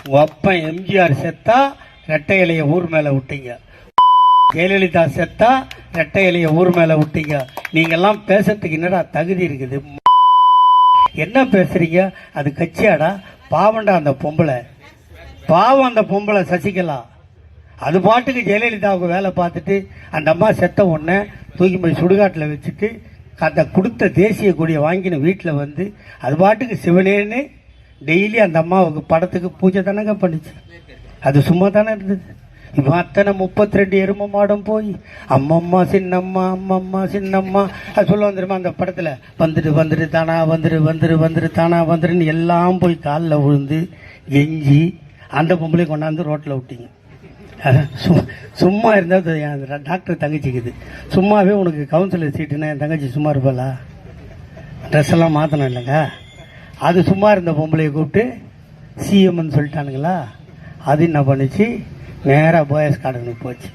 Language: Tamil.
உங்க அப்பன் எம்ஜிஆர் செத்தா ரெட்டை இலைய ஊர் மேல விட்டீங்க, ஜெயலலிதா செத்தா ரெட்டை இலைய ஊர் மேல விட்டீங்க. நீங்க எல்லாம் பேசுறதுக்கு என்னடா தகுதி இருக்குது? என்ன பேசுறீங்க? அது கட்சியாடா? பாவண்டா அந்த பொம்பளை, பாவம் அந்த பொம்பளை சசிகலா. அது பாட்டுக்கு ஜெயலலிதாவுக்கு வேலை பார்த்துட்டு அந்த அம்மா செத்த உடனே தூக்கி போய் சுடுகாட்டில் வச்சுட்டு அந்த கொடுத்த தேசிய கொடியை வாங்கின வீட்டில் வந்து அது பாட்டுக்கு சிவனேன்னு டெய்லி அந்த அம்மாவுக்கு படத்துக்கு பூஜை தானங்க பண்ணிச்சு. அது சும்மா தானே இருந்தது. இப்போ அத்தனை 32 எரும மாடம் போய் அம்மம்மா சின்னம்மா அம்மம்மா சின்னம்மா அது சொல்ல வந்துருமா அந்த படத்தில் வந்துட்டு வந்துட்டு தானா வந்துரு தானா வந்துருன்னு எல்லாம் போய் காலில் விழுந்து கெஞ்சி அந்த பொம்பளை கொண்டாந்து ரோட்டில் விட்டீங்க. சும்மா இருந்தால் என் டாக்டர் தங்கச்சிக்குது. சும்மாவே உனக்கு கவுன்சிலர் சீட்டுன்னா என் தங்கச்சி சும்மா இருப்பாளா? ட்ரெஸ் எல்லாம் மாற்றணும் இல்லைங்க. அது சும்மா இருந்த பொம்பளையை கூப்பிட்டு சிஎம்னு சொல்லிட்டானுங்களா. அது என்ன பண்ணிச்சு, நேராக போயஸ் கார்டனுக்கு போச்சு.